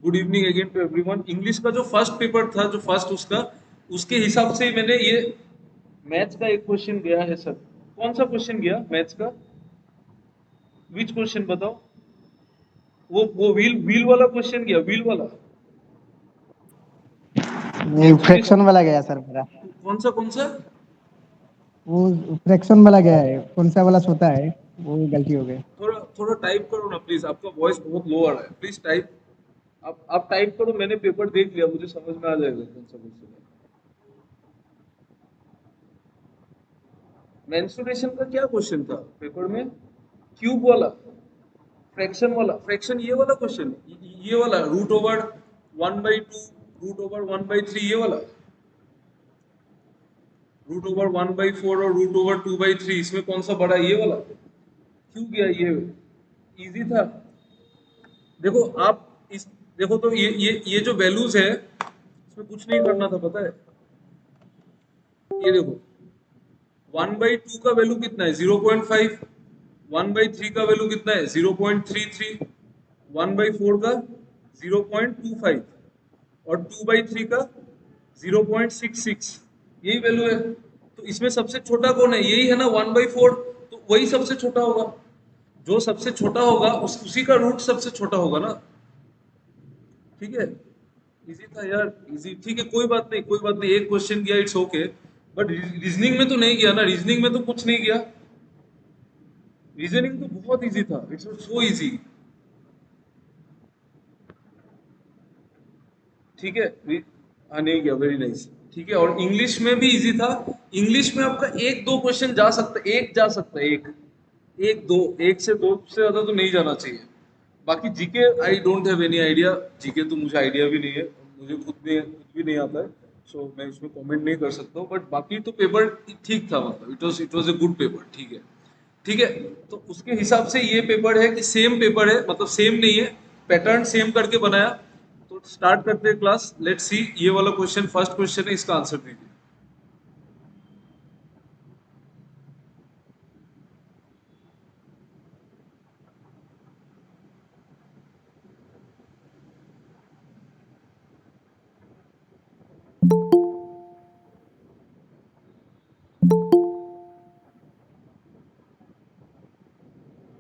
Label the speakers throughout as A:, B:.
A: Good evening again to everyone. English का जो first paper था, जो फर्स्ट उसका, उसके हिसाब से मैंने ये मैथ्स का एक क्वेश्चन गया है सर। कौन सा क्वेश्चन गया मैथ्स का? विच क्वेश्चन बताओ? वो व्हील व्हील वाला क्वेश्चन गया, व्हील वाला
B: वो फ्रैक्शन वाला गया सर मेरा।
A: कौन सा कौन सा?
B: वो फ्रैक्शन वाला गया है, कौन सा वाला होता है, वो गलती हो गई।
A: थोड़ा थोड़ा टाइप करो ना प्लीज, आपका वॉइस बहुत लो आ रहा है, प्लीज टाइप। आप टाइप करो, मैंने पेपर देख लिया, मुझे समझ में आ जाएगा कौन सा क्वेश्चन है। मेंसुरेशन का क्या क्वेश्चन था पेपर में? क्यूब वाला, फ्रैक्शन वाला, फ्रैक्शन ये वाला क्वेश्चन, ये वाला रूट ओवर 1/2, रूट ओवर 1/3, ये वाला रूट ओवर 1/4 और रूट ओवर 2/3, इसमें कौन सा बड़ा है? ये वाला क्यों गया ये? इजी था। देखो आप इस, देखो तो ये जो वैल्यूज है इसमें कुछ नहीं करना था, पता है? ये देखो 1/2 का वैल्यू कितना है? 0.5। 1/3 का वैल्यू कितना है? 0.33। 1/4 का 0.25 और 2/3 का 0.66, यही वैल्यू है। तो इसमें सबसे छोटा कौन है? यही है ना, 1/4। तो वही सबसे छोटा होगा, जो सबसे छोटा होगा उसी का रूट सबसे छोटा होगा ना। ठीक है, इजी था यार, इजी। ठीक है, कोई बात नहीं, कोई बात नहीं, एक क्वेश्चन गया, इट्स ओके। बट रीजनिंग में तो नहीं गया ना, रीजनिंग में तो कुछ नहीं गया। रीजनिंग तो बहुत इजी था, इट्स सो इजी। ठीक है, हाँ नहीं गया, वेरी नाइस। ठीक है, और इंग्लिश में भी इजी था। इंग्लिश में आपका एक दो क्वेश्चन जा सकता है, एक जा सकता है, एक एक दो, एक से दो से ज्यादा तो नहीं जाना चाहिए। बाकी GK I don't have any idea. GK तो मुझे आइडिया भी नहीं है, मुझे खुद भी नहीं आता है। सो मैं इसमें कमेंट नहीं कर सकता हूँ। बट बाकी तो पेपर ठीक था, मतलब it was a good paper. ठीक है, ठीक है। तो उसके हिसाब से ये पेपर है कि सेम पेपर है, मतलब सेम नहीं है, पैटर्न सेम करके बनाया। तो स्टार्ट करते हैं क्लास, लेट्स सी। ये वाला क्वेश्चन फर्स्ट क्वेश्चन है, इसका आंसर दीजिए।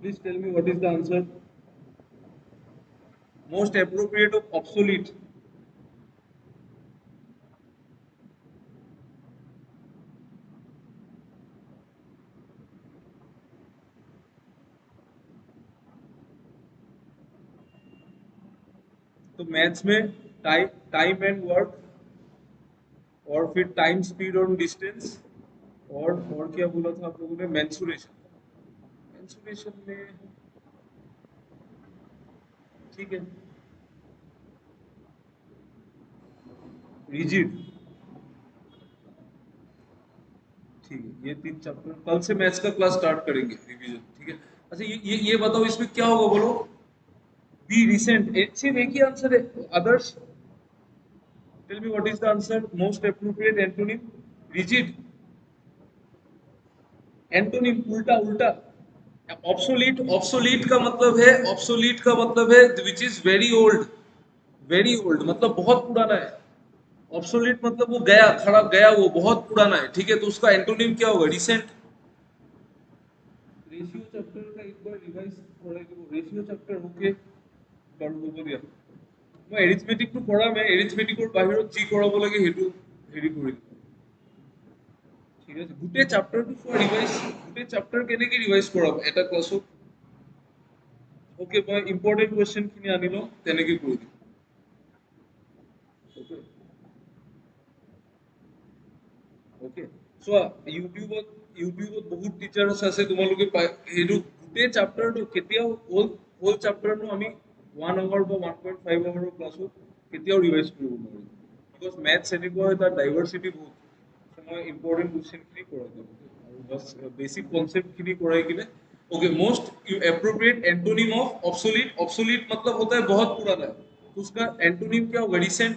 A: Please tell me what is the answer. Most appropriate of obsolete. तो मैथ्स में टाइम टाइम एंड वर्क, और फिर टाइम स्पीड और डिस्टेंस, और क्या बोला था आप लोगों ने? मेंसुरेशन। मेंसुरेशन में ठीक है, रिजिड। ठीक है, ये तीन चैप्टर कल से मैथ्स का क्लास स्टार्ट करेंगे, रिवीजन। ठीक है। अच्छा, ये बताओ इसमें क्या होगा, बोलो। बी रिसेंट, सिर्फ एक ही आंसर है, others. Tell me what is the answer, most appropriate antonym. Rigid, antonym उल्टा उल्टा। ऑब्सोलीट, ऑब्सोलीट का मतलब है, ऑब्सोलीट का मतलब है which is very old. Very old मतलब बहुत पुराना है। ऑब्सोलीट मतलब वो गया, खड़ा गया, वो बहुत पुराना है। ठीक है, तो उसका एंटोनिम क्या होगा? रिसेंट। रेशियो चैप्टर का एक बार रिवाइज करेंगे, रेशियो चैप्टर ओके कर दो दिया। मैं एरिथमेटिक तो पढ़ा, मैं एरिथमेटिকৰ বাহিৰত যি কৰাব লাগে হেতু হেৰি কৰিম। ঠিক আছে, গোটেই চ্যাপ্টাৰটো ফৰ ৰিভাইজ, গোটেই চ্যাপ্টাৰ কেনেকৈ ৰিভাইজ কৰাব এটা ক্লাছত? ওকে, মই ইম্পৰ্টেন্ট কুৱেশ্যন খিনি আনি লওঁ, তেনেকৈ কৰি দিম। ওকে ওকে, চোৱা, ইউটিউবত বহুত টিচাৰ্ছ আছে, তোমালোকে সেইটো গোটেই চ্যাপ্টাৰটো কেতিয়াও হোল চ্যাপ্টাৰটো আমি 1 আৱাৰ বা 1.5 আৱাৰৰ ক্লাছত কেতিয়াও ৰিভাইজ কৰিব নোৱাৰো। বিকজ মেথছ এনেকুৱা হয়, তাৰ ডাইভাৰ্চিটি বহুত। মই ইম্পৰ্টেন্ট কুৱেশ্যনখিনি কৰাই দিম আৰু বছ বেसिक কনसेप्टখিনি কৰাই কিনে। Okay, most appropriate antonym of obsolete. Obsolete मतलब होता है बहुत पुराना, तो उसका एंटोनिम क्या होगा? रिसेंट।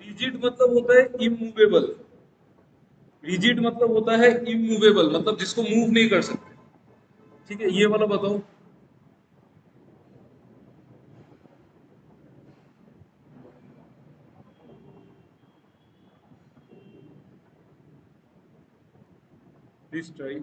A: रिजिड मतलब होता है इमूवेबल। रिजिड मतलब होता है इमूवेबल, मतलब जिसको मूव नहीं कर सकते। ठीक है, ये वाला बताओ। Please try.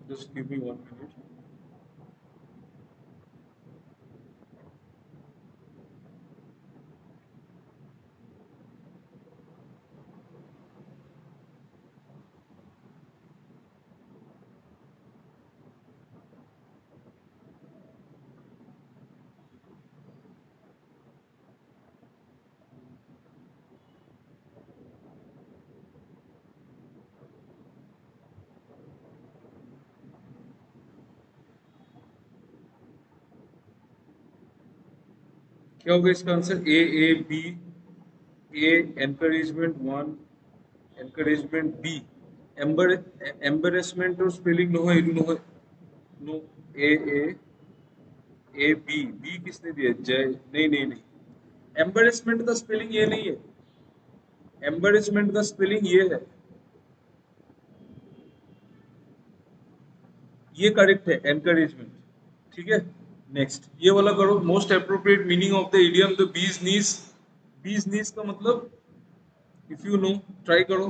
A: Just give me 1 minute. क्या होगा इसका answer? A B, A encouragement one, encouragement B, एम्बर एम्बेरसमेंट और स्पेलिंग नो है, नो है, no. A A A B, B किसने दिया? जय, नहीं नहीं नहीं, एम्बेरसमेंट का स्पेलिंग ये नहीं है, एम्बेरसमेंट का स्पेलिंग ये है, ये करेक्ट है, एनकरेजमेंट। ठीक है, नेक्स्ट ये वाला करो। Most appropriate meaning of the idiom the bees नीज। बीज नीज का मतलब, इफ यू नो, ट्राई करो।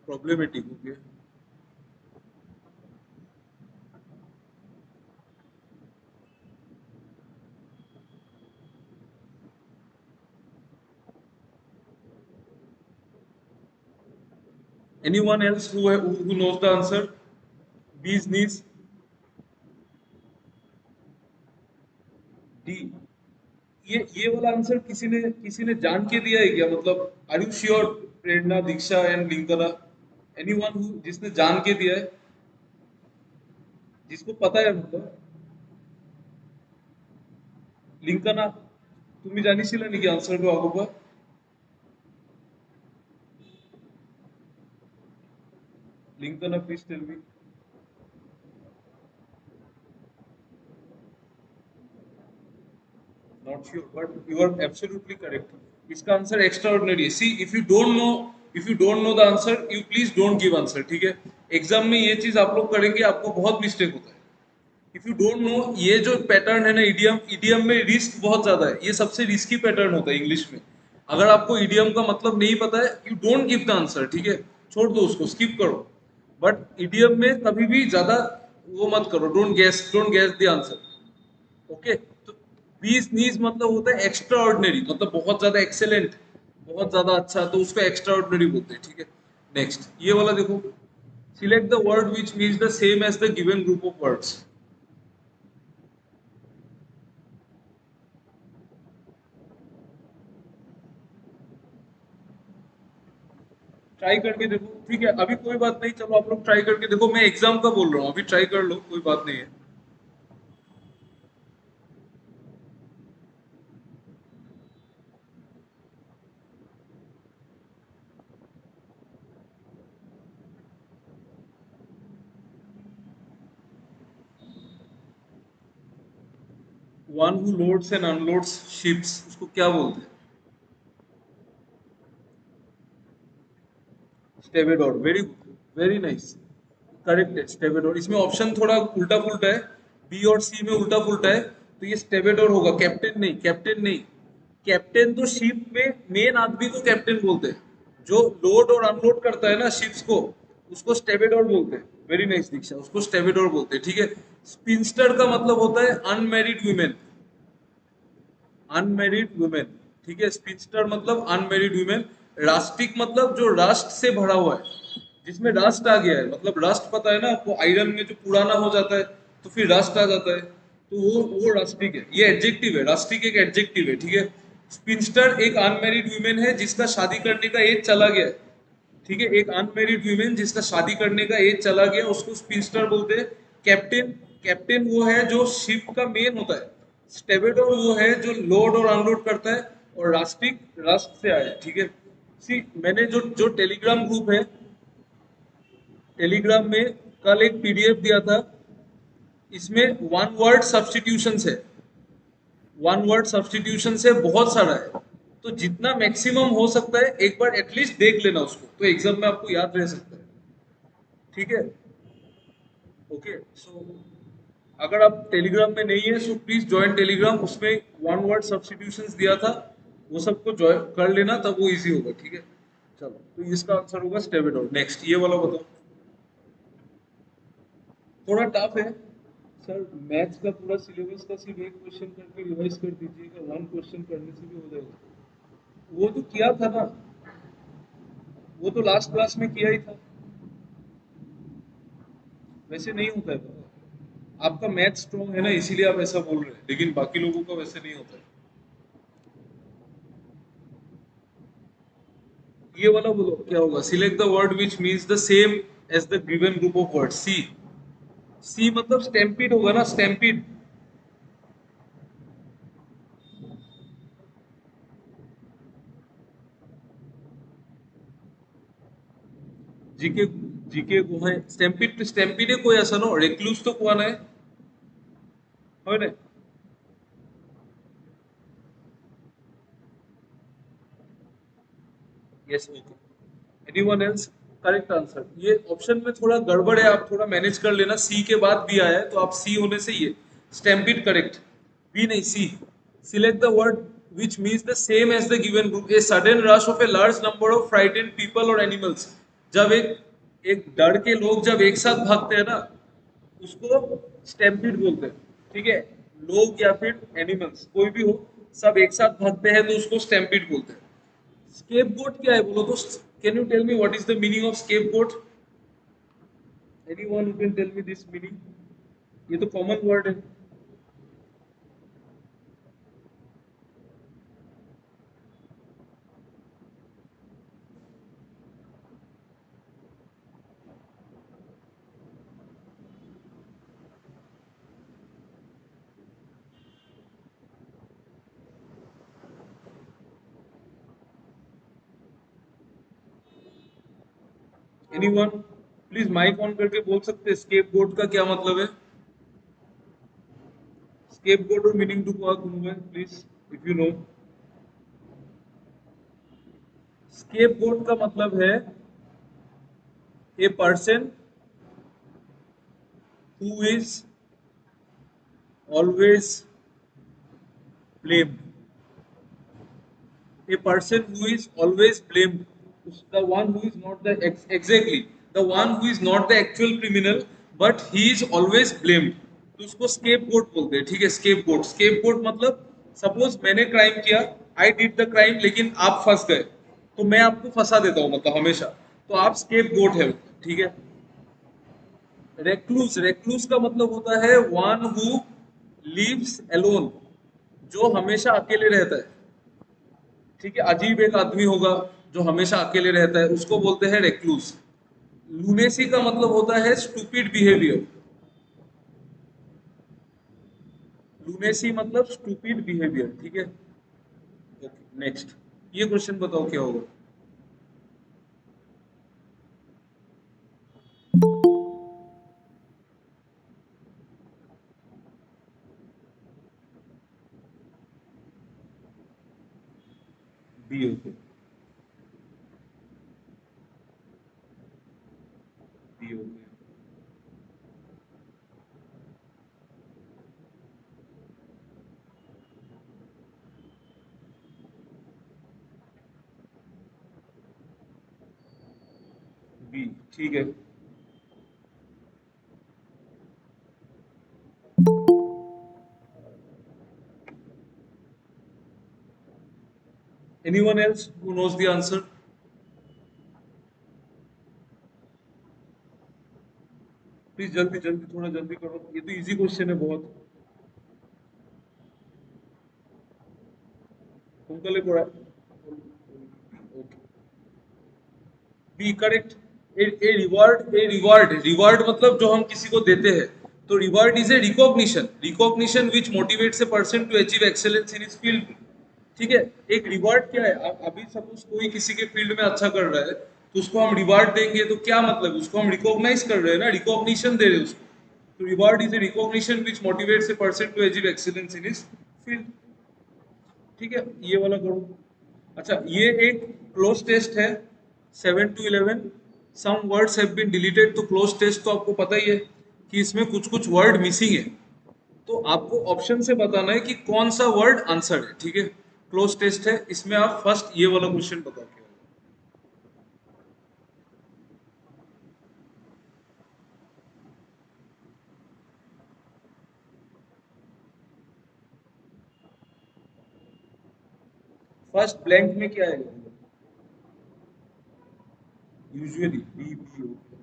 A: प्रॉब्लमेटिक हो गया। Anyone else who knows the answer? Bees knees. D। ये वाला आंसर किसी ने जान के दिया है क्या? मतलब are you sure? Prerna, Diksha and लिंकना, एनीवन हु जिसने जान के दिया है, जिसको पता है मतलब। लिंकना, तुम्ही जानिशिला नहीं क्या आंसर को आगोबा? लिंकना, please tell me. Not sure, but you are absolutely correct. इसका आंसर एक्स्ट्रा ऑर्डिनरी है। See, if you don't know the answer, you please don't give answer. ठीक है, एग्जाम में ये चीज आप लोग करेंगे, आपको बहुत मिस्टेक होता है। इफ यू डोंट नो, ये जो पैटर्न है ना, इडियम, इडियम में रिस्क बहुत ज्यादा है, ये सबसे रिस्की पैटर्न होता है इंग्लिश में। अगर आपको इडियम का मतलब नहीं पता है, you don't give the answer. ठीक है, छोड़ दो उसको, स्किप करो। बट इडियम में कभी भी ज्यादा वो मत करो, don't gas the answer. Okay, तो बीस नीज मतलब होता है एक्स्ट्रा ऑर्डिनरी, मतलब बहुत ज्यादा एक्सेलेंट, बहुत ज्यादा अच्छा, तो उसको एक्स्ट्रा ऑर्डिनरी बोलते हैं। ठीक है, नेक्स्ट ये वाला देखो। Select the word which means the same as the given group of words. Try करके देखो। ठीक है, अभी कोई बात नहीं, चलो आप लोग ट्राई करके देखो, मैं एग्जाम का बोल रहा हूँ, अभी ट्राई कर लो, कोई बात नहीं है। One who loads and unloads ships, उसको क्या बोलते हैं? Stevedore, very good, very nice, correct है स्टेवेडोर। इसमें ऑप्शन थोड़ा उल्टा पुल्टा है, बी और सी में उल्टा पुल्टा है, तो ये स्टेवेडोर होगा, कैप्टन नहीं, कैप्टन नहीं। कैप्टन तो शिप में मेन आदमी को कैप्टन बोलते हैं, जो लोड और अनलोड करता है ना शिप्स को, उसको स्टेवेडोर बोलते हैं। वेरी नाइस दीक्षा, उसको स्टेवेडोर बोलते हैं। ठीक है, स्पिंस्टर का मतलब होता है अनमैरिड वुमेन, अनमेरिड वुमेन। ठीक है, स्पीडस्टर मतलब अनमेरिड वुमेन। रास्टिक मतलब जो रास्ट से भरा हुआ है, जिसमें रास्ट आ गया है, मतलब रास्ट पता है ना आपको, आयरन में जो पुराना हो जाता है तो फिर रास्ट आ जाता है, तो वो रास्टिक है। ये एडजेक्टिव है, रास्टिक एक एडजेक्टिव है। ठीक है, स्पिंस्टर एक अनमेरिड वुमेन है जिसका शादी करने का एज चला गया है। ठीक है, एक अनमेरिड वुमेन जिसका शादी करने का एज चला गया, उसको स्पिंस्टर बोलते हैं। कैप्टन, कैप्टन वो है जो शिप का मेन होता है। स्टेवेडोर वो है जो लोड और अनलोड करता है। और रास्टिक रास्ट से आया है। ठीक है, सी मैंने जो जो टेलीग्राम ग्रुप है, टेलीग्राम में कल एक पीडीएफ दिया था, इसमें वन वर्ड सब्स्टिट्यूशन है, वन वर्ड सब्स्टिट्यूशन से बहुत सारा है। तो जितना मैक्सिमम हो सकता है एक बार एटलीस्ट देख लेना उसको, तो एग्जाम में आपको याद रह सकता है। ठीक है, ओके। सो अगर आप टेलीग्राम में नहीं है सो प्लीज ज्वाइन टेलीग्राम, उसमें वन वर्ड सब्स्टिट्यूशंस दिया था, वो सबको ज्वाइन कर लेना, तब वो इजी होगा। ठीक है, चलो तो इसका आंसर होगा स्टेविडोर। नेक्स्ट ये वाला बताओ, थोड़ा टफ है सर। मैथ्स का पूरा सिलेबस का सिर्फ एक क्वेश्चन करके रिवाइज कर दीजिएगा, वन क्वेश्चन करने से भी हो जाएगा। वो तो किया था ना, वो तो लास्ट क्लास में किया ही था। वैसे नहीं होता है पता। आपका मैथ स्ट्रॉन्ग है ना, इसीलिए आप ऐसा बोल रहे हैं, लेकिन बाकी लोगों का वैसे नहीं होता है। ये वाला बोलो क्या होगा, select the word which means the same as the given group of word. C, C मतलब स्टैम्पिड होगा ना, स्टैम्पिड। जीके, जीके को है स्टैम्पिड, स्टैम्पिड है कोई ऐसा नो रेक्लूस तो कोआ है ना। Yes, okay. Anyone else? Correct answer. ये ऑप्शन में थोड़ा गड़बड़ है, आप थोड़ा मैनेज कर लेना। सी के बाद बी आया है तो आप सी होने से ये स्टैम्पिड करेक्ट, बी नहीं C. Select the word which means the same as the given group, a sudden rush of a large number of frightened people or animals। जब एक एक डर के लोग जब एक साथ भागते हैं ना, उसको स्टैम्पिड बोलते हैं। ठीक है, लोग या फिर एनिमल्स कोई भी हो, सब एक साथ भागते हैं तो उसको स्टैम्पिड बोलते हैं। स्केपगोट क्या है बोलो तो, can you tell me what is the meaning of scapegoat? Anyone who can tell me this meaning? ये तो कॉमन वर्ड है। एनीवन प्लीज माइक ऑन करके बोल सकते हैं स्केपगोट का क्या मतलब है? स्केपगोट और मीनिंग टू क्या है please, if you know. Scapegoat का मतलब है a person who is always blamed, a person who is always blamed, the one who is not the exactly the one who is not the actual criminal but he is always blamed, तो उसको escape गोट बोलते हैं। ठीक है, escape गोट, escape गोट मतलब suppose मैंने crime किया, I did the crime, लेकिन आप फंस गए तो मैं आपको फंसा देता हूँ मतलब हमेशा, तो आप स्केप गोट है। ठीक है। रेक्लूस, रेक्लूस का मतलब होता है वन हु लिव्स अलोन, जो हमेशा अकेले रहता है। ठीक है, अजीब एक आदमी होगा जो हमेशा अकेले रहता है, उसको बोलते हैं रेक्लूस। लूनेसी का मतलब होता है स्टूपिड बिहेवियर। लूनेसी मतलब स्टूपिड बिहेवियर। ठीक है, ओके नेक्स्ट ये क्वेश्चन बताओ क्या होगा। B, okay, B, okay. B, ठीक है। Anyone else who knows the answer? Please जल्दी जल्दी, थोड़ा जल्दी करो, ये तो इजी क्वेश्चन है बहुत। तुमको ले पड़ा, okay. B correct. A reward, A reward, reward मतलब जो हम किसी को देते हैं, तो reward is a recognition, recognition which motivates a person to achieve excellence in his field. ठीक है। एक रिवार्ड क्या है, अभी सपोज कोई किसी के फील्ड में अच्छा कर रहा है तो उसको हम रिवार्ड देंगे, तो क्या मतलब, उसको हम रिकॉग्नाइज कर रहे हैं ना, रिकॉग्निशन दे रहे हैं उसको। तो reward is a recognition which motivates a person to achieve excellence in his field. ठीक है, ये वाला करो। अच्छा, ये एक क्लोज टेस्ट है, 7 to 11। Some words have been deleted. तो क्लोज टेस्ट तो आपको पता ही है कि इसमें कुछ कुछ वर्ड मिसिंग है, तो आपको ऑप्शन से बताना है कि कौन सा वर्ड आंसर है। ठीक है, क्लोज टेस्ट है, इसमें आप फर्स्ट ये वाला क्वेश्चन बताओ क्या है। फर्स्ट ब्लैंक में क्या है, usually B B okay,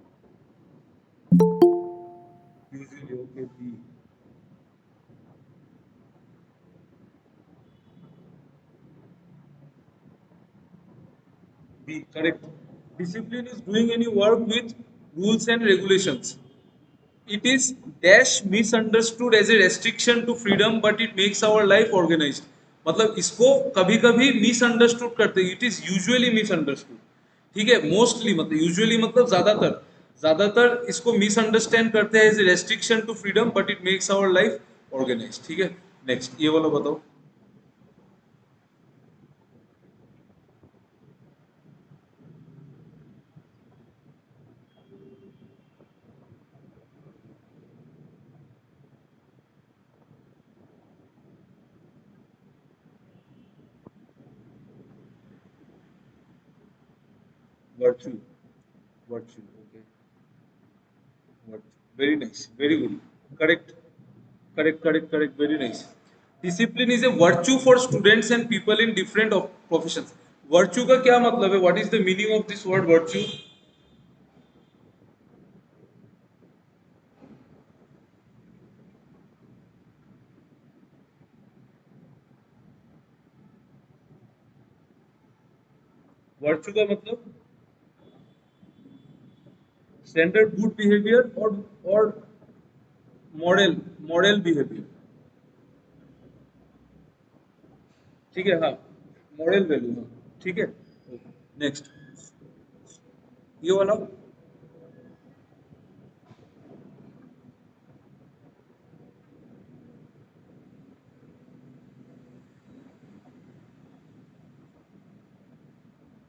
A: usually okay B. B correct. Discipline is doing any work with rules and regulations. It is dash misunderstood as a restriction to freedom but it makes our life organized। मतलब इसको कभी कभी misunderstood करते हैं, it is usually misunderstood. ठीक है, mostly मतलब usually मतलब ज्यादातर, ज्यादातर इसको मिसअंडरस्टैंड करते हैं as a restriction to freedom but it makes our life organise. ठीक है, नेक्स्ट ये वाला बताओ। Virtue, virtue okay, virtue very nice, very good, correct, correct, correct, correct, very nice। Discipline is a virtue for students and people in different professions। virtue का क्या मतलब है, what is the meaning of this word virtue? virtue का मतलब standard good behavior और model, model behaviour. ठीक है, हाँ, मॉडल वैल्यू, हाँ ठीक है। नेक्स्ट ये वाला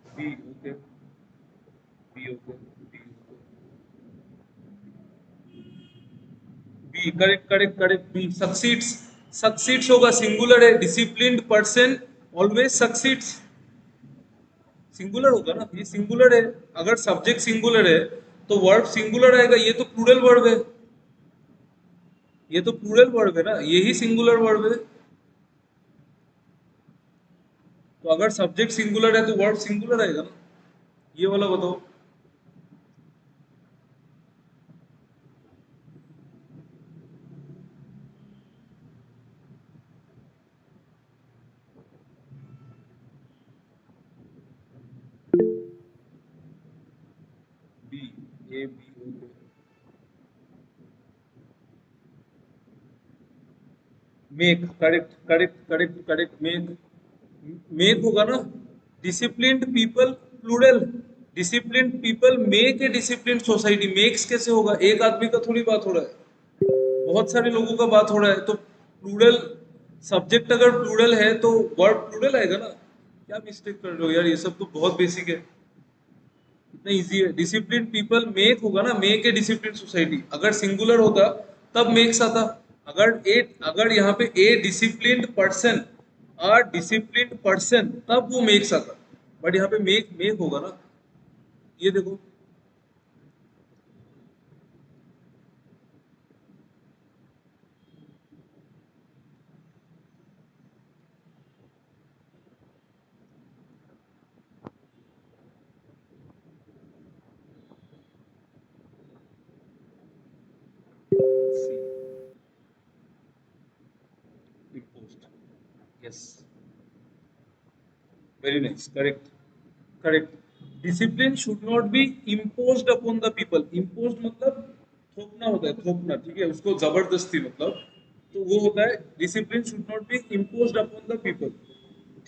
A: B okay, B okay, B B correct, correct, correct, B succeeds. Succeeds होगा, सिंगुलर है, disciplined person always succeeds. Singular होगा ना, ये सिंगुलर है। अगर सब्जेक्ट सिंगुलर है तो वर्ब सिंगुलर आएगा, ये तो प्लूरल वर्ब है, ये तो प्लूरल वर्ब है ना, यही सिंगुलर वर्ब है। तो अगर सब्जेक्ट सिंगुलर है तो वर्ब सिंगुलर आएगा ना। ये वाला बताओ। B, A B okay, make correct, correct, correct, correct, make, make होगा ना। Disciplined people plural, disciplined people make a disciplined society. Makes कैसे होगा, एक आदमी का थोड़ी बात हो रहा है, बहुत सारे लोगों का बात हो रहा है, तो प्लूरल, सब्जेक्ट अगर प्लूरल है तो वर्ब प्लूरल आएगा ना। क्या मिस्टेक कर रहे हो यार, ये सब तो बहुत बेसिक है, इतना इजी है। डिसिप्लिन पीपल मेक होगा ना, मेक ए डिसिप्लिन सोसाइटी। अगर सिंगुलर होता तब मेक्स आता। अगर ए, अगर यहाँ पे a disciplined person, or disciplined person, तब वो मेक्स आता, बट यहाँ पे मेक, मेक होगा ना। ये देखो, सी, imposed, yes, very nice, correct, correct. Discipline should not be imposed upon the people. Imposed मतलब थोपना होता है, थोपना, ठीक है, उसको जबरदस्ती मतलब, तो वो होता है discipline should not be imposed upon the people.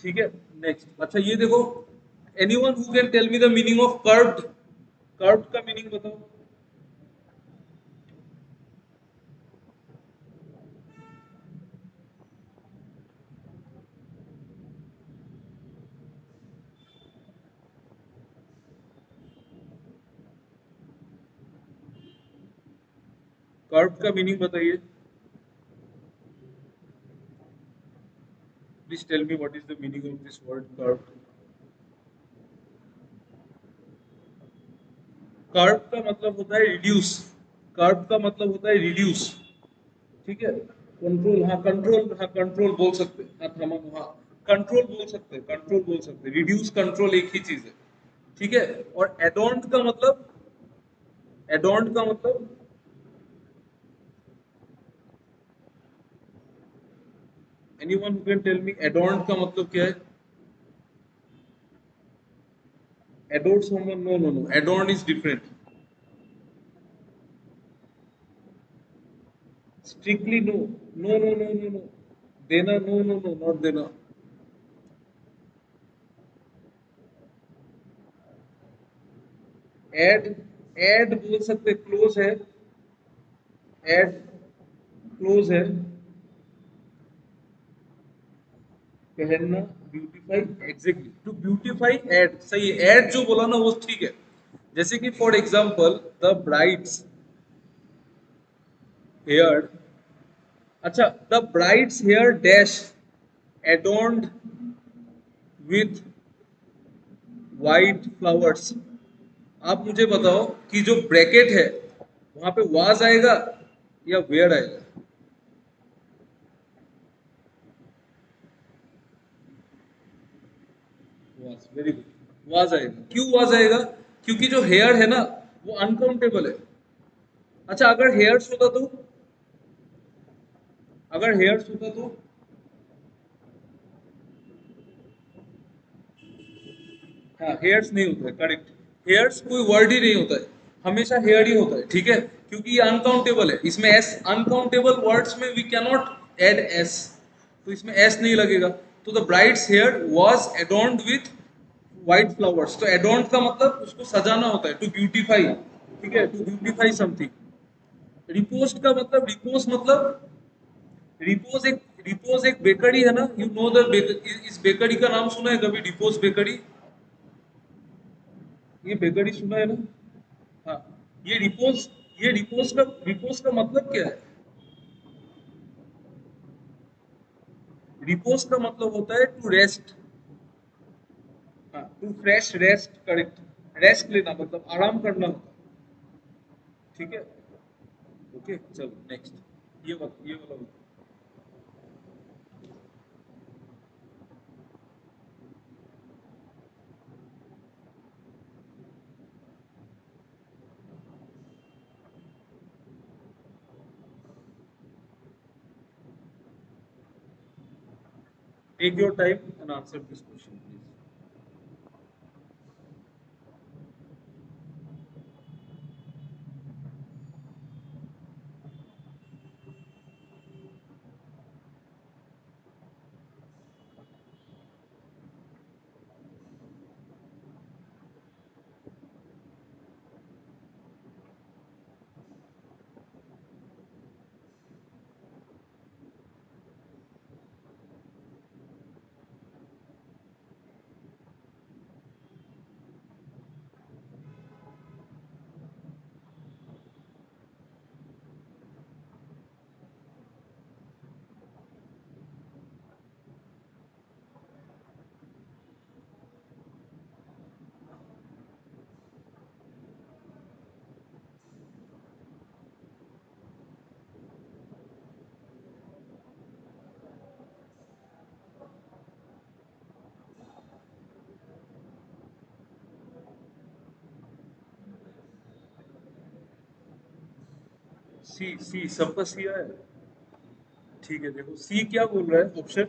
A: ठीक है, नेक्स्ट। अच्छा ये देखो, anyone who can tell me the meaning of curved? Curved का मीनिंग बताओ। कर्व्ड का मीनिंग बताइए। Please tell me what is the meaning of this word curved. Curve का मतलब होता है रिड्यूस। कर्व का मतलब होता है रिड्यूस। ठीक है, कंट्रोल, हाँ कंट्रोल, हाँ कंट्रोल बोल सकते हैं, हाँ थमा, हाँ कंट्रोल बोल सकते हैं, कंट्रोल बोल सकते हैं। रिड्यूस कंट्रोल एक ही चीज है। ठीक है, और एडॉन्ड का मतलब, एडॉन्ड का मतलब, anyone who can tell me adorned का मतलब क्या है? Adored someone, no no no, adorned is different. Strictly no, no no no no no, देना, नो नो नो, नॉट देना। एड, एड बोल सकते, क्लोज है, एड क्लोज है। पहनना, beautify, exactly to beautify, add सही है। एड जो बोला ना वो ठीक है। जैसे कि for example the bride's hair, अच्छा the bride's hair dash adorned with white flowers. आप मुझे बताओ कि जो ब्रैकेट है वहां पे वाज आएगा या वेयर आएगा? वाज, वेरी गुड, वाज आएगा। क्यों वाज आएगा? क्योंकि जो हेयर है ना वो अनकाउंटेबल है। अच्छा अगर हेयर्स होता तो, अगर हेयर्स होता तो, हाँ हेयर्स नहीं होता है, करेक्ट। हेयर्स कोई वर्ड ही नहीं होता है, हमेशा हेयर ही होता है। ठीक है, क्योंकि ये अनकाउंटेबल है, इसमें एस, अनकाउंटेबल वर्ड्स में we can not add S, तो इसमें एस नहीं लगेगा। तो the bride's hair was adorned with white flowers, तो एडोर्न्ड का मतलब उसको सजाना होता है, टू ब्यूटीफाई। ठीक है, टू ब्यूटीफाई समथिंग। रिपोस्ट का मतलब, रिपोज मतलब, रिपोज एक, रिपोज एक बेकरी है ना, यू नो द, इस बेकरी का नाम सुना है कभी, रिपोज बेकरी? ये बेकरी सुना है ना? हाँ, ये रिपोज, ये रिपोज का, रिपोज का मतलब क्या है? रिपोज का मतलब होता है टू रेस्ट। हाँ, to fresh rest, correct. Rest लेना मतलब आराम करना होता है। ठीक है, ओके चलो नेक्स्ट। ये वाला बताओ। Take your time and answer this question please. C, C सबका सी आया है। ठीक है, देखो सी क्या बोल रहा है ऑप्शन,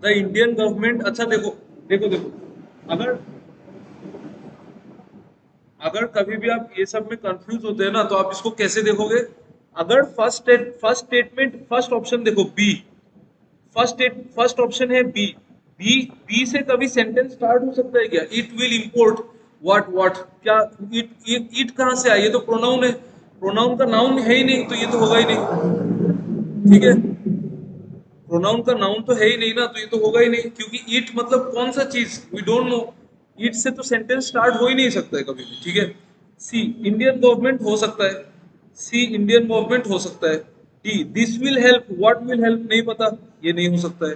A: द इंडियन गवर्नमेंट। अच्छा देखो, देखो देखो, अगर, अगर कभी भी आप ये सब में कंफ्यूज होते हैं ना तो आप इसको कैसे देखोगे? अगर फर्स्ट स्टेटमेंट, फर्स्ट ऑप्शन देखो बी, फर्स्ट ऑप्शन है बी, बी बी से कभी सेंटेंस स्टार्ट हो सकता है क्या? इट विल इंपोर्ट व्हाट क्या? इट कहाँ से आया? ये तो प्रोनाउन है, प्रोनाउन का नाउन है ही नहीं, तो ये तो होगा ही नहीं। ठीक है, प्रोनाउन का नाउन तो है ही नहीं ना, तो ये तो होगा ही नहीं, क्योंकि इट मतलब कौन सा चीज, वी डोंट नो। इट से तो सेंटेंस स्टार्ट हो ही नहीं सकता है कभी भी। ठीक है, सी इंडियन गवर्नमेंट हो सकता है, सी इंडियन गवर्नमेंट हो सकता है। D this will help, what will help नहीं पता, ये नहीं हो सकता है।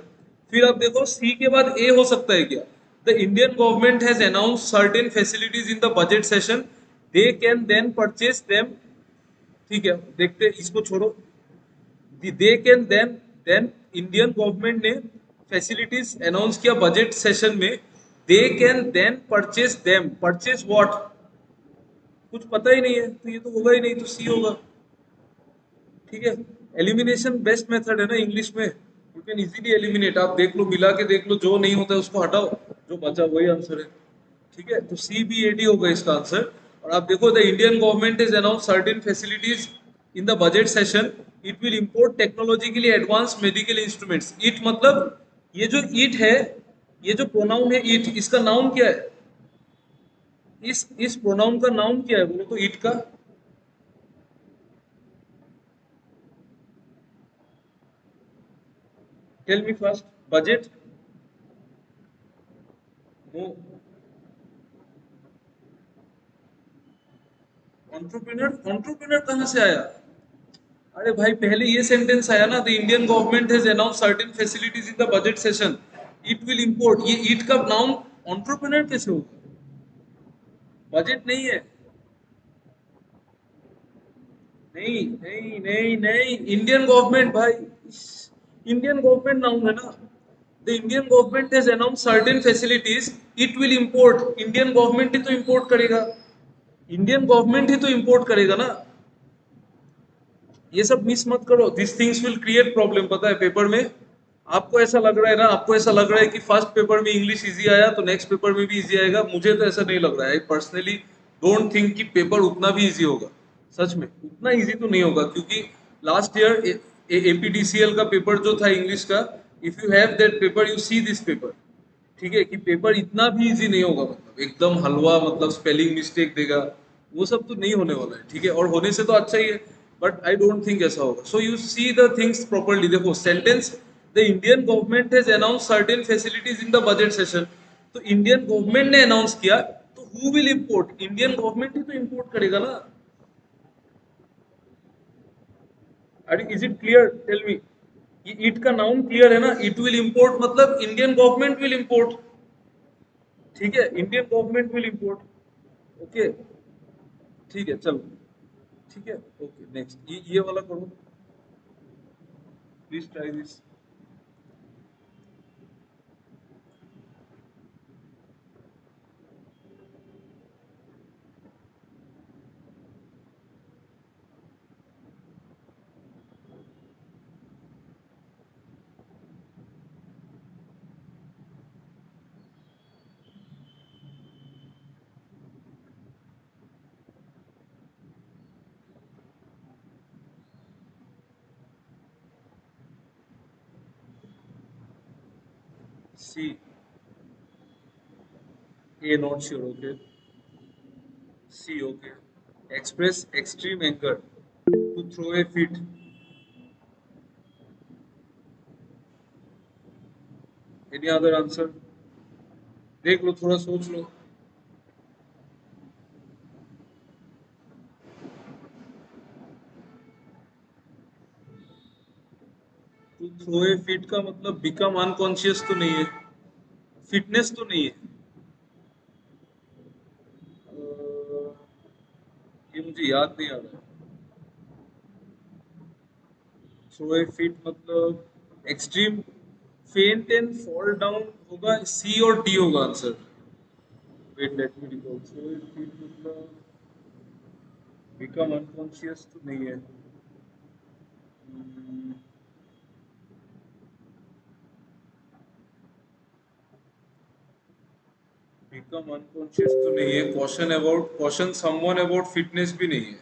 A: फिर आप देखो सी के बाद ए हो सकता है क्या? The Indian government has announce certain facilities in the budget session, they can then purchase them. ठीक है, देखते इसको छोड़ो। They can then Indian government ने फैसिलिटीज अनाउंस किया बजट सेशन में, they can then purchase them, purchase what, कुछ पता ही नहीं है, तो ये तो होगा ही नहीं, तो सी होगा। ठीक है, एलिमिनेशन बेस्ट मेथड है ना इंग्लिश में, यू कैन इजीली एलिमिनेट। आप देख लो, मिला के देख लो, जो नहीं होता है उसको हटाओ, जो बचा वही आंसर है। ठीक है, तो सी बी ए डी होगा इसका आंसर। और आप देखो, the Indian government is announce certain facilities in the budget session, it will import technologically advance medical instruments. It मतलब ये जो इट है, ये जो प्रोनाउन है इट, इसका नाउन क्या है? इस प्रोनाउन का नाउन क्या है बोलो तो, इट का। Tell me first. Budget, no. Entrepreneur, entrepreneur कहाँ से आया? अरे भाई, पहले ये सेंटेंस आया ना, the Indian government has announce certain facilities in the budget session, it will import, ये इट का नाउन एंटरप्रेन्योर कैसे होगा? बजट नहीं है। नहीं नहीं नहीं नहीं, इंडियन गवर्नमेंट भाई, इंडियन गवर्नमेंट नाउन है ना। The Indian government has announce certain facilities, it will import, Indian government ही तो इंपोर्ट करेगा, इंडियन गवर्नमेंट ही तो इंपोर्ट करेगा ना। ये सब मिस मत करो, this things will create problem, पता है पेपर में। आपको ऐसा लग रहा है ना, आपको ऐसा लग रहा है कि फर्स्ट पेपर में इंग्लिश इजी आया तो नेक्स्ट पेपर में भी इजी आएगा, मुझे तो ऐसा नहीं लग रहा है। पर्सनली डोंट थिंक कि पेपर उतना भी इजी होगा। सच में उतना इजी तो नहीं होगा, क्योंकि लास्ट ईयर एपीडीसीएल का पेपर जो था इंग्लिश का, if you have that paper, you see this paper. ठीक है, कि पेपर इतना भी इजी नहीं होगा, मतलब एकदम हलवा, मतलब स्पेलिंग मिस्टेक देगा, वो सब तो नहीं होने वाला है। ठीक है, और होने से तो अच्छा ही है, बट आई डोंट थिंक ऐसा होगा। So you see the things properly. देखो sentence, the Indian government has announce certain facilities in the budget session, तो इंडियन गवर्नमेंट ने अनाउंस किया, तो who will import? Indian government ही तो इंपोर्ट करेगा ना। अरे is it clear, tell me. It का नाउन क्लियर है ना, इट विल इंपोर्ट मतलब इंडियन गवर्नमेंट विल इंपोर्ट। ठीक है, Indian government will import. Okay, ठीक है, चलो। ठीक है, ओके, नेक्स्ट ये वाला करो, please try this. C, A not sure, okay. C, okay. Express extreme anger, to throw a fit. Any other answer? देख लो, थोड़ा सोच लो। टू थ्रो ए फिट का मतलब बिकम अनकॉन्शियस तो नहीं है, फिटनेस तो नहीं है। ये मुझे याद नहीं आ रहा है। थ्रो ए फिट मतलब extreme, faint and fall down होगा, सी और डी होगा answer. Wait, let me recall. Throw a fit मतलब बिकम अनकॉन्शियस तो नहीं है। बिकम अनकॉन्शियस तो नहीं है, caution about, caution someone about fitness भी नहीं है।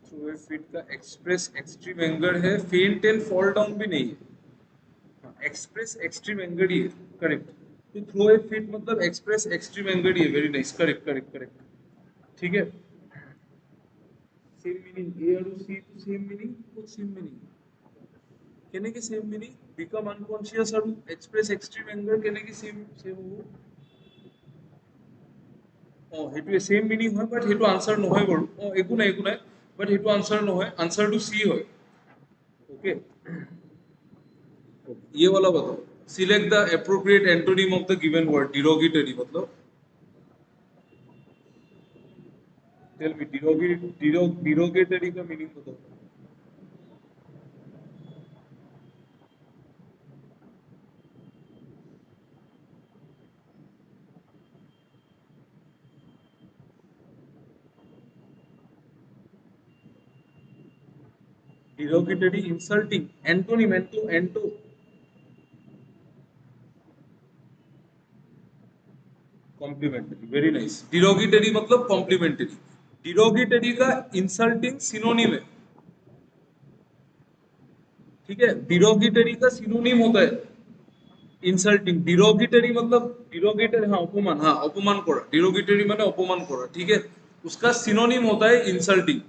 A: थ्रो ए फिट का एक्सप्रेस एक्सट्रीम एंगर है, फेंट एंड फॉल डाउन भी नहीं है। एक्सप्रेस एक्सट्रीम एंगर ही है, करेक्ट। तो थ्रो ए फिट मतलब एक्सप्रेस एक्सट्रीम एंगर ही है, very nice, correct correct correct. ठीक है, सेम मीनिंग, ए और सी तो सेम मीनिंग, तो सेम मीनिंग कहने की सेम मीनिंग, बिकम अनकॉन्शियस और एक्सप्रेस एक्सट्रीम एंगर कहने की सेम सेम हो। সেইটোৱে সেম মিনিং হয়, বাট সেইটো আনসাৰ নহয় বাৰু। একো নাই, বাট সেইটো আনসাৰ নহয়, আনসাৰটো চি হয়। ओके, ये वाला बताओ, select the appropriate antonym of the given word, derogatory मतलब, टेल मी डिरोगेटरी का मीनिंग बताओ। Derogatory insulting, antonym, anto, complimentary, very nice. Derogatory मतलब कॉम्प्लीमेंटरी, डिरोगेटरी का इंसल्टिंग सिनोनिम है। ठीक है, डिरोगेटरी का सिनोनिम होता है इंसल्टिंग। डिरोगेटरी मतलब डिरोगेटरी, हाँ अपमान, हाँ अपमान करा, डिरोगेटरी माने अपमान करा, ठीक है। उसका सिनोनिम होता है इंसल्टिंग।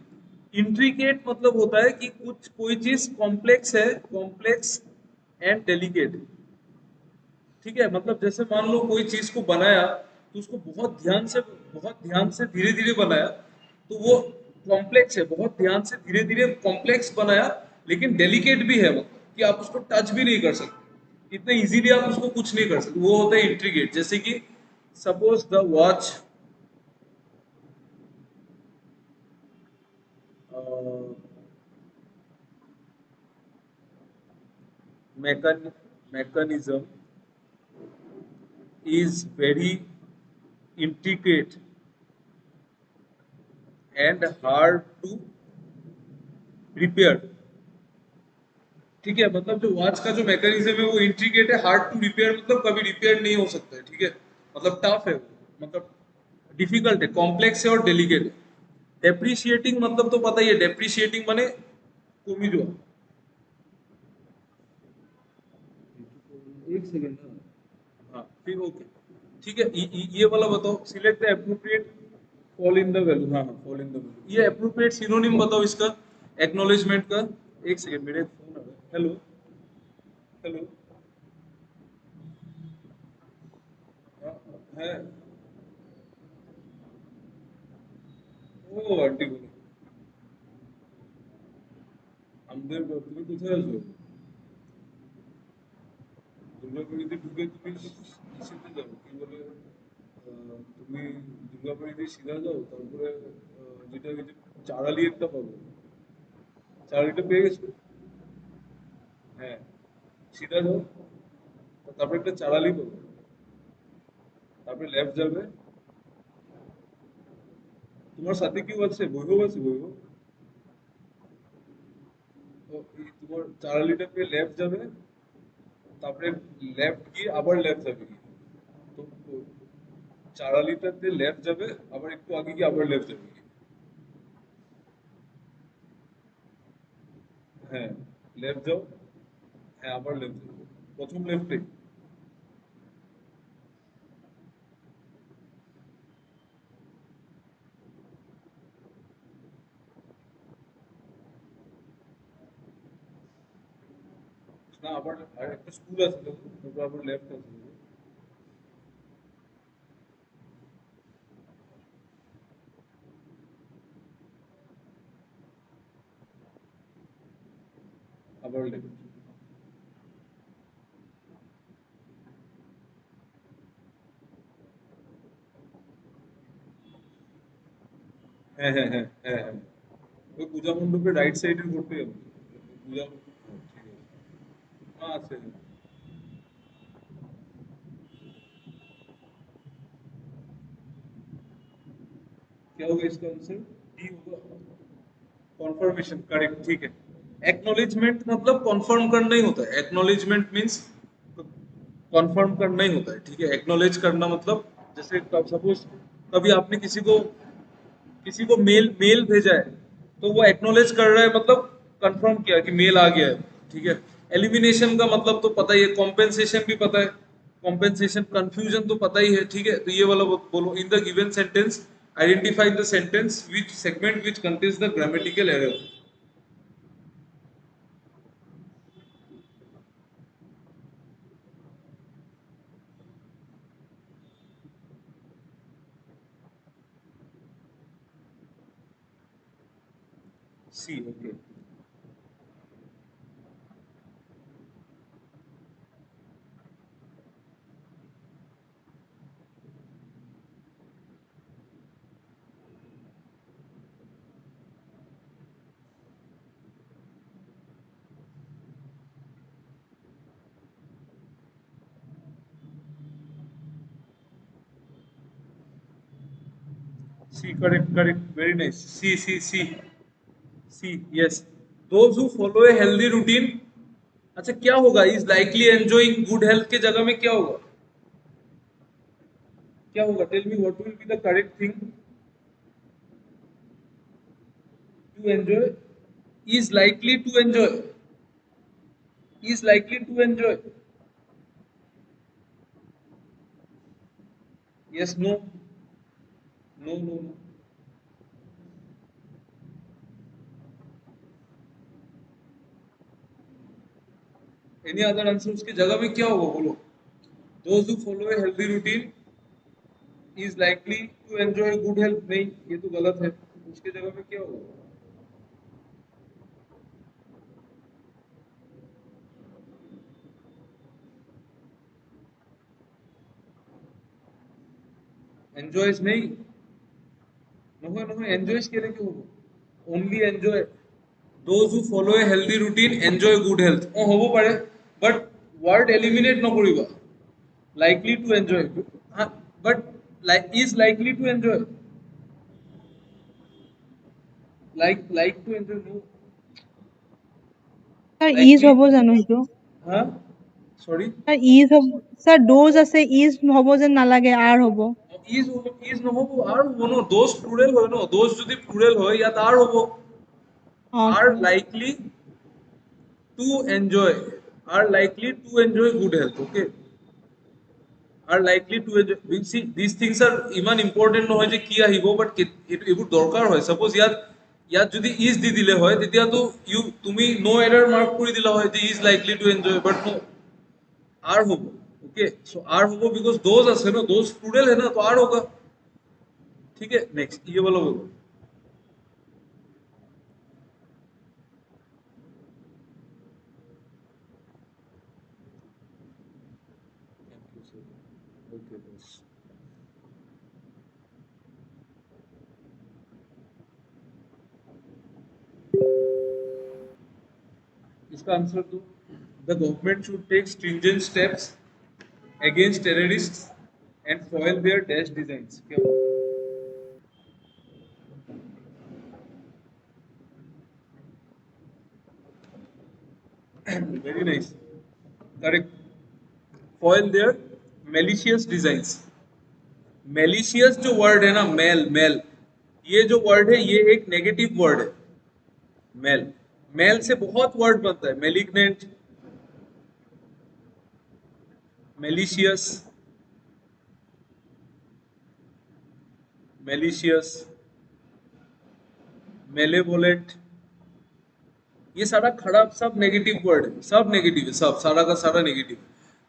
A: इंट्रिकेट मतलब होता है कि कुछ कोई चीज कॉम्प्लेक्स है, कॉम्प्लेक्स एंड डेलिकेट। ठीक है, मतलब जैसे मान लो कोई चीज को बनाया तो उसको बहुत ध्यान से धीरे धीरे बनाया, तो वो कॉम्प्लेक्स है, बहुत ध्यान से धीरे धीरे कॉम्प्लेक्स बनाया, लेकिन डेलिकेट भी है, मतलब कि आप उसको टच भी नहीं कर सकते, इतने इजीली आप उसको कुछ नहीं कर सकते, वो होता है इंट्रिकेट। जैसे कि suppose the watch mechanism is very intricate and hard to repair। ठीक है, मतलब जो वॉच का जो मैकेनिज्म है वो इंट्रिकेट है, हार्ड टू रिपेयर मतलब कभी रिपेयर नहीं हो सकता है। ठीक है, मतलब टफ है वो, मतलब डिफिकल्ट है, कॉम्प्लेक्स है और डेलिकेट है। डेप्रिशिएटिंग मतलब तो पता ही है, डेप्रिशिएटिंग माने कमी जो, एक सेकेंड ना, हाँ फिर ओके। ठीक है, ये वाला बताओ, select the appropriate, fall in the value, हाँ हाँ फॉल इन द वैल्यू, ये एप्रोप्रिएट सिनोनिम बताओ इसका, एक्नॉलेजमेंट का। एक सेकेंड, मेरे फोन आ रहा है, हेलो हेलो, हाँ, है, ও আন্টি বলে, আমাদের তুমি কোথায় আছো? দুর্গাবাড়িতে ঢুকে তুমি ইসেতে যাও, কি বলে, তুমি দুর্গাবাড়িতে সিধা যাও, তারপরে যেটা ওই যে চারালি একটা পাবো, চারালিটা পেয়ে গেছো? হ্যাঁ, সিধা যাও, তারপরে একটা চারালি পাবো, তারপরে লেফট যাবে। তোমার সাথে কেউ আছে? বৈভব আছে, বৈভব? তো এই তোমার চারালিটা পেয়ে লেফট যাবে, তারপরে লেফট গিয়ে আবার লেফট যাবে গিয়ে। তো চারালিটাতে লেফট যাবে, আবার একটু আগে গিয়ে আবার লেফট যাবে গিয়ে। হ্যাঁ, লেফট যাও, হ্যাঁ আবার লেফট যাও, প্রথম লেফটে না, আবার আর একটা স্কুল আছে তো, তারপর আবার লেফট আছে, আবার লেফট। হ্যাঁ হ্যাঁ হ্যাঁ হ্যাঁ হ্যাঁ, ওই পূজা মণ্ডপের রাইট সাইডে করতে হবে। পূজা, হ্যাঁ, ঠিক আছে, हाँ আছে। क्या होगा इसका आंसर? डी होगा, कॉन्फर्मेशन, करेक्ट, ठीक है। एक्नॉलेजमेंट मतलब कॉन्फर्म करना ही होता है, एक्नॉलेजमेंट मीन्स कॉन्फर्म करना ही होता है। ठीक है, एक्नॉलेज करना मतलब, जैसे सपोज कभी आपने किसी को मेल मेल भेजा है, तो वो एक्नॉलेज कर रहा है, मतलब कंफर्म किया कि मेल आ गया है। ठीक है, एलिमिनेशन का मतलब तो पता ही है, कॉम्पेंसेशन भी पता है, कॉम्पेंसेशन कंफ्यूजन तो पता ही है, ठीक है। तो ये वाला बोलो, in the given sentence identify the sentence which segment which contains the grammatical error. C, okay. C, correct correct, very nice, C C C. C, yes. Those who follow a healthy routine. अच्छा, क्या होगा is likely enjoying good health के जगह में क्या होगा? क्या होगा? Tell me what will be the correct thing to enjoy. Is likely to enjoy, is likely to enjoy. Yes, no, no no no. Any other answer? उसकी जगह में क्या होगा बोलो? Those who follow a healthy routine is likely to enjoy good health. नहीं, ये तो गलत है। उसके जगह में क्या होगा? एंजॉयज नहीं, নহয় নহয়, এনজয়জ কেনেকে হ'ব? Only enjoy. Those who follow a healthy routine enjoy good health, অঁ হ'ব পাৰে, বাট ৱাৰ্ড এলিমিনেট নকৰিবা। Likely to enjoy, but is likely to enjoy, like to enjoy, no.
C: Sir is
A: likely,
C: হ'ব জানো সেইটো?
A: হা, চৰি,
C: স্যার ইজ হ'ব, sir does আছে, ইজ হ'ব যেন নালাগে, আৰ হ'ব।
A: ইজ নহ'ব, আৰ হ'ব ন, দোজ প্লুৰেল হয় ন, দোজ যদি প্লুৰেল হয় ইয়াত আৰ হ'ব। আৰ
C: ওকে।
A: লাইকলি টু এনজয়, আৰ likely to enjoy good health, okay. are likely to enjoy, we see these things are ইমান ইম্পৰ্টেণ্ট নহয় যে কি আহিব, বাট এইবোৰ দৰকাৰ হয়। সাপোজ ইয়াত ইয়াত যদি ইজ দি দিলে হয় তেতিয়াতো তুমি নো এৰাৰ মাৰ্ক কৰি দিলা হয় যে is likely to enjoy, but no, are होगा। ओके, सो आर होगा बिकॉज दोज আছে ना, दोज प्लूरल है ना, तो आर होगा। ठीक है, नेक्स्ट ये वाला बोलो। थैंक यू सर, ओके बस। इसका आंसर दो। The government should take stringent steps against terrorists and foil their dash designs, क्या हुआ? Very nice, correct। foil their malicious designs। malicious जो वर्ड है ना, मेल मेल, ये जो वर्ड है ये एक नेगेटिव वर्ड है। मेल, मेल से बहुत वर्ड बनता है, मेलिग्नेंट, मेलिशियस, मेलिशियस, मेलेवोलेंट, ये सारा खराब सब नेगेटिव वर्ड है, सब नेगेटिव है, सब सारा का सारा नेगेटिव।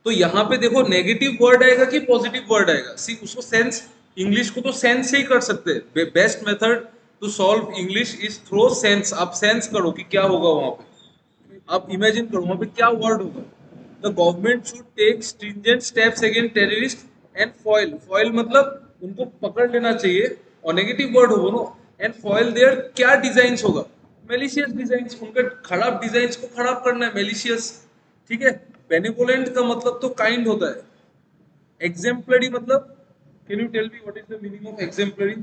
A: तो यहाँ पे देखो नेगेटिव वर्ड आएगा कि पॉजिटिव वर्ड आएगा, सी उसको सेंस, इंग्लिश को तो सेंस से ही कर सकते हैं। Best method to solve English is through sense. आप सेंस करो कि क्या होगा वहां पे, आप इमेजिन करो वहां पे क्या वर्ड होगा। The government should take stringent steps against terrorist and foil, foil मतलब उनको पकड़ लेना चाहिए, और नेगेटिव वर्ड होगा नो, एंड फॉइल देयर क्या डिजाइन होगा? मेलिशियस डिजाइन्स, उनके खराब डिजाइन्स को खराब करना है, मेलिशियस। ठीक है। बेनिवोलेंट का मतलब तो काइंड होता है। एग्जेम्पलरी मतलब, can you tell me what is the meaning of exemplary?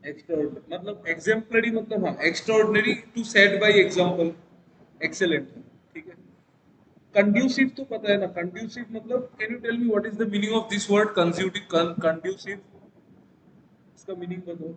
A: Extraordinary मतलब एग्जाम्पलरी मतलब हाँ extraordinary to set by example excellent ठीक है कंड्यूसिव तो पता है ना कंड्यूसिव मतलब can you tell me what is the meaning of this word conducive इसका मीनिंग बताओ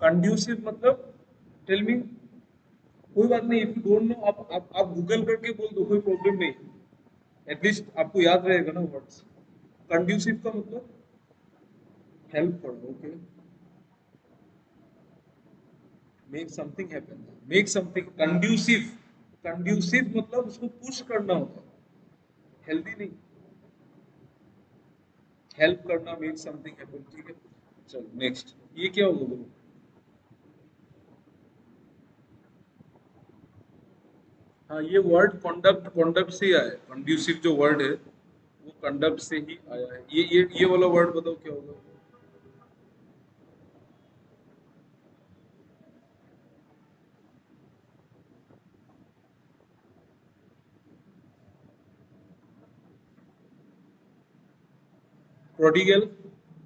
A: कंड्यूसिव मतलब टेल मी कोई बात नहीं इफ यू डोंट नो आप गूगल करके बोल दो कोई प्रॉब्लम नहीं एटलीस्ट आपको याद रहेगा ना वर्ड्स कंड्यूसिव का मतलब हेल्प करना okay make something happen make something conducive मतलब उसको पुश करना होता है हेल्दी नहीं हेल्प करना मेक समथिंग हैपन ठीक है चलो नेक्स्ट ये क्या होगा बोलो हाँ ये वर्ड कॉन्डक्ट से ही आया है कंड्यूसिव जो वर्ड है वो कंडक्ट से ही आया है ये वाला वर्ड बताओ क्या होगा प्रोडिगल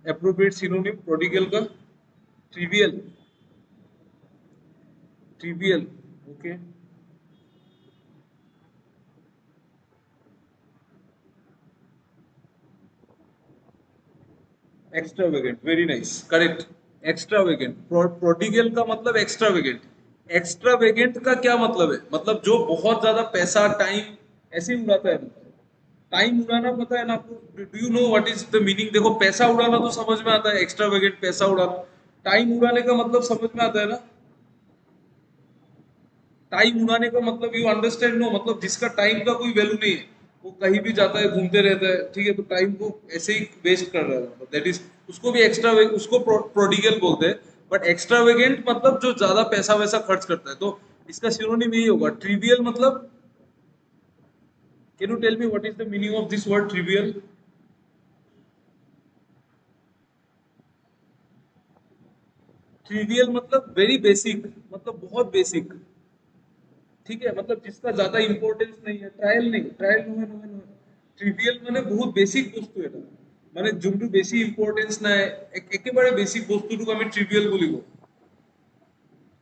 A: एप्रोप्रिएट सिनोनिम प्रोडिगल का trivial trivial okay extravagant very nice correct extravagant prodigal का मतलब एक्स्ट्रावेगेंट एक्स्ट्रावेगेंट का क्या मतलब है मतलब जो बहुत ज्यादा पैसा टाइम ऐसे ही उड़ाता है टाइम उड़ाना पता है ना आपको do you know what is the meaning देखो पैसा उड़ाना तो समझ में आता है एक्स्ट्रावेगेंट पैसा उड़ाना टाइम उड़ाने का मतलब समझ में आता है ना टाइम उड़ाने का मतलब यू अंडरस्टैंड नो मतलब जिसका टाइम का कोई वैल्यू नहीं है वो कहीं भी जाता है घूमते रहता है ठीक है तो टाइम को ऐसे ही वेस्ट कर रहा है मतलब दैट इज उसको भी एक्स्ट्रा उसको प्रोडिगल बोलते हैं बट एक्स्ट्रावेगेंट मतलब जो ज्यादा पैसा वैसा खर्च करता है तो इसका सिनोनिम यही होगा ट्रिवियल मतलब can you tell me what is the meaning of this word trivial trivial मतलब वेरी बेसिक मतलब बहुत बेसिक ठीक है मतलब जिसका ज्यादा इंपॉर्टेंस नहीं है ट्रायल नहीं ट्रायल नुहे नुहे नुहे ট্রিভিয়াল মানে বহুত বেসিক বস্তু এটা মানে যোনটো বেশি ইম্পর্টেন্স নাই একেবারে বেসিক বস্তুটোক আমি ট্রিভিয়াল বলিব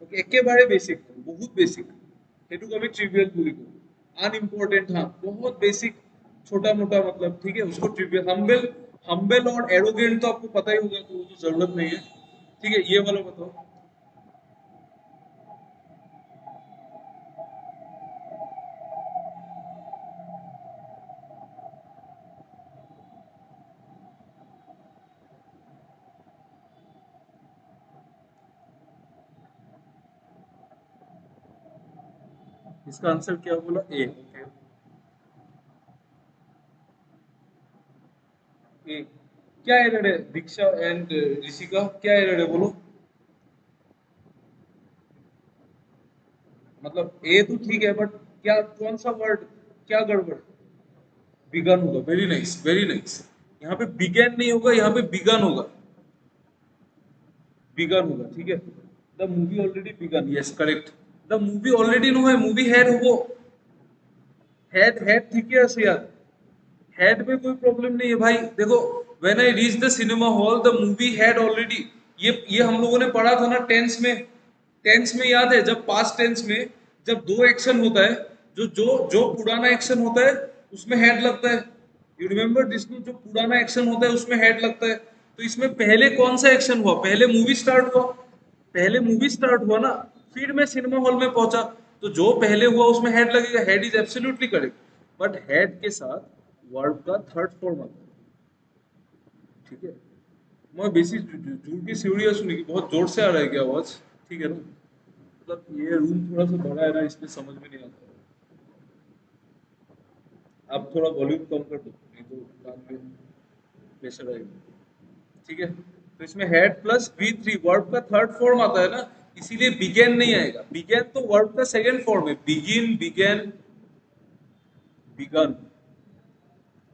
A: ওকে একেবারে বেসিক বহুত বেসিক সেটোক আমি ट्रिवियल বলিব अनइम्पोर्टेंट हाँ बहुत बेसिक छोटा मोटा मतलब ठीक है उसको ट्रिवियल हम्बल हम्बल और एरोगेंट तो आपको पता ही होगा तो वो तो जरूरत नहीं है ठीक है ये वाला बताओ इसका आंसर क्या बोला ए ओके ए क्या एरर है दीक्षा एंड ऋषिका क्या एरर है बोलो मतलब ए तो ठीक है बट क्या कौन सा वर्ड क्या गड़बड़ बिगन होगा वेरी नाइस यहाँ पे बिगन नहीं होगा यहाँ पे बिगन होगा बिगन होगा ठीक है the movie already begun yes correct the movie already no है मूवी हैड हो हैड हैड ठीक है ऐसे यार हैड में कोई प्रॉब्लम नहीं है भाई देखो when I reach the cinema hall the movie had already ये हम लोगों ने पढ़ा था ना टेंस में याद है जब पास्ट टेंस में जब दो एक्शन होता है जो जो जो पुराना एक्शन होता है उसमें हेड लगता है यू रिमेम्बर दिस जो पुराना एक्शन होता है उसमें हेड लगता है तो इसमें पहले कौन सा एक्शन हुआ पहले मूवी स्टार्ट हुआ ना फिर मैं सिनेमा हॉल में पहुंचा तो जो पहले हुआ उसमें हेड लगेगा head is absolutely correct but head के साथ वर्ब का थर्ड फॉर्म आता है ठीक है मैं बेसी जोर की सीढ़ियाँ सुनी कि बहुत जोर से आ रहा है क्या आवाज ठीक है ना मतलब ये रूम थोड़ा सा बड़ा है ना इसलिए समझ में नहीं आता आप थोड़ा वॉल्यूम कम कर दो नहीं तो कान में प्रेशर आएगा ठीक है तो इसमें head plus we three verb का थर्ड फॉर्म आता है ना इसीलिए बिगेन नहीं आएगा बिगेन तो वर्ब का सेकंड फॉर्म है बिगिन बिगेन बिगन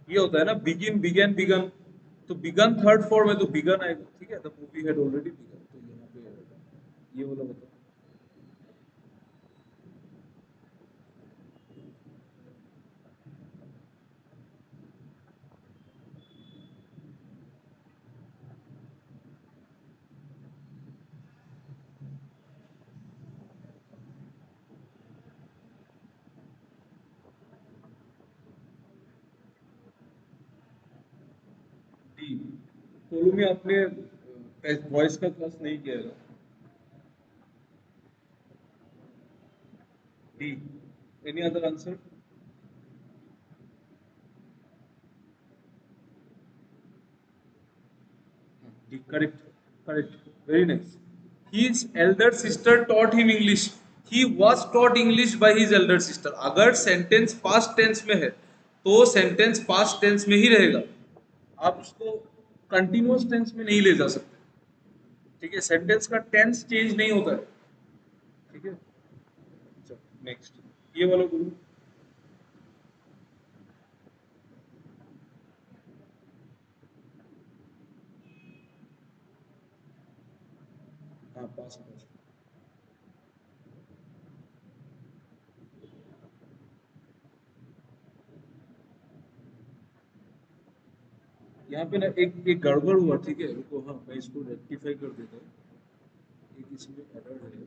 A: ये होता है ना बिगिन बिगेन बिगन तो बिगन थर्ड फॉर्म है तो बिगन आएगा, ठीक है, the movie had already begun, तो यहाँ पे आएगा। ये वाला बताओ। डी। कोलू में आपने वॉइस का क्लास नहीं किया है? D. Any other answer? D correct, correct, very nice. His elder sister taught him English. He was taught English by his elder sister. अगर सेंटेंस पास्ट टेंस में है तो सेंटेंस पास्ट टेंस में ही रहेगा, आप उसको कंटिन्यूअस टेंस में नहीं ले जा सकते, ठीक है, सेंटेंस का टेंस चेंज नहीं होता है, ठीक है। चलो नेक्स्ट, ये वाला बोलो। हाँ पास पास। यहाँ पे ना एक गड़बड़ हुआ, ठीक है, रुको, हाँ मैं इसको रेक्टिफाई कर देता हूँ। एक इसमें एरर है।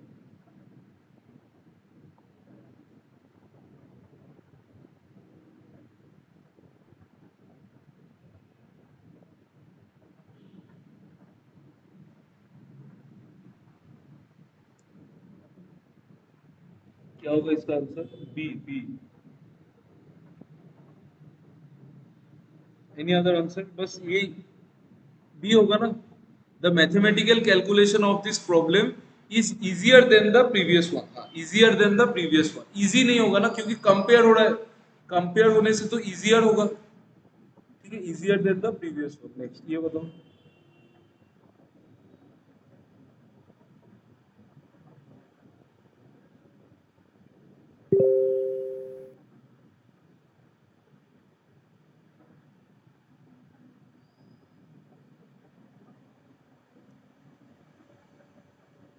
A: क्या होगा इसका answer? B, B. Any other answer? बस यही बी होगा ना। The mathematical calculation of this problem is easier than the previous one. हाँ, easier than the previous one, easy नहीं होगा ना क्योंकि कंपेयर हो रहा है, कंपेयर होने से तो इजियर होगा, ठीक है, easier than the previous one. Next, ये बताओ।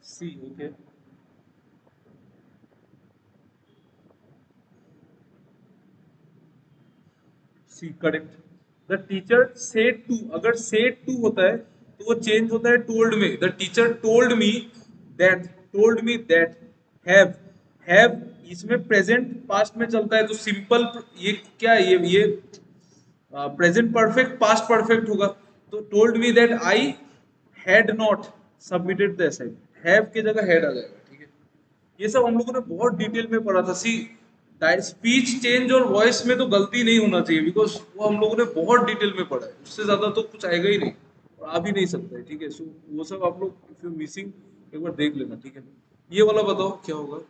A: C, okay. C correct. The teacher said to, अगर सेड टू होता है तो वो चेंज होता है टोल्ड में। The teacher told me that, told me that, have, have इसमें प्रेजेंट पास्ट में चलता है तो सिंपल, ये क्या है, ये प्रेजेंट परफेक्ट पास्ट परफेक्ट होगा, तो told me that I had not submitted the assignment, have की जगह हैड आ जाएगा, ठीक है। ये सब हम लोगों ने बहुत डिटेल में पढ़ा था। सी, स्पीच चेंज और वॉइस में तो गलती नहीं होना चाहिए बिकॉज वो हम लोगों ने बहुत डिटेल में पढ़ा है, उससे ज्यादा तो कुछ आएगा ही नहीं और आ भी नहीं सकता है, ठीक है। सो वो सब आप लोग इफ यू मिसिंग एक बार देख लेना, ठीक है। ये वाला बताओ क्या होगा।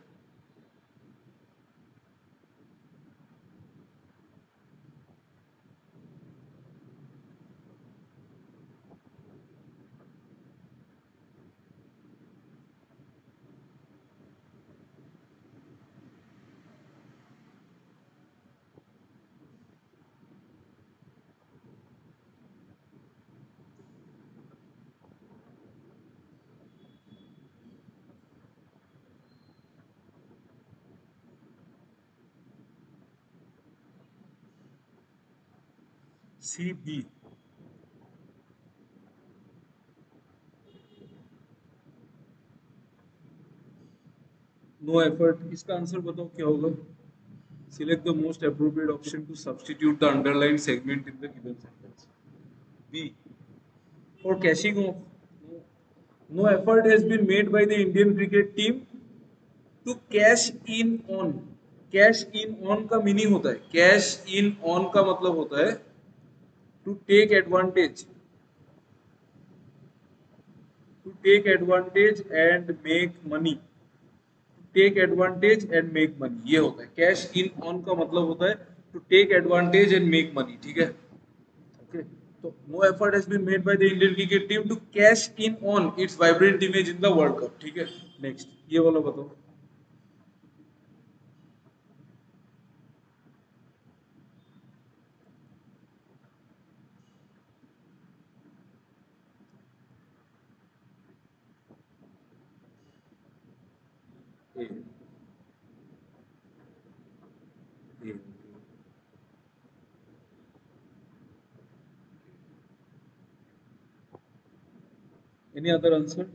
A: सी, बी। नो एफर्ट, इसका आंसर बताओ क्या होगा। Select the most appropriate option to substitute the underlined segment in the given sentence. B. For cashing off, no effort has been made by the Indian cricket team to cash in on. Cash in on का meaning होता है, cash in on का मतलब होता है to take advantage, to take advantage and make money, take advantage and make money, ये होता है कैश इन ऑन का मतलब होता है to take advantage and make money, ठीक है, ओके। तो no effort has been made by the Indian cricket team to cash in on its vibrant image in the world cup, ठीक है। Next, ये वाला बताओ। Any other answer?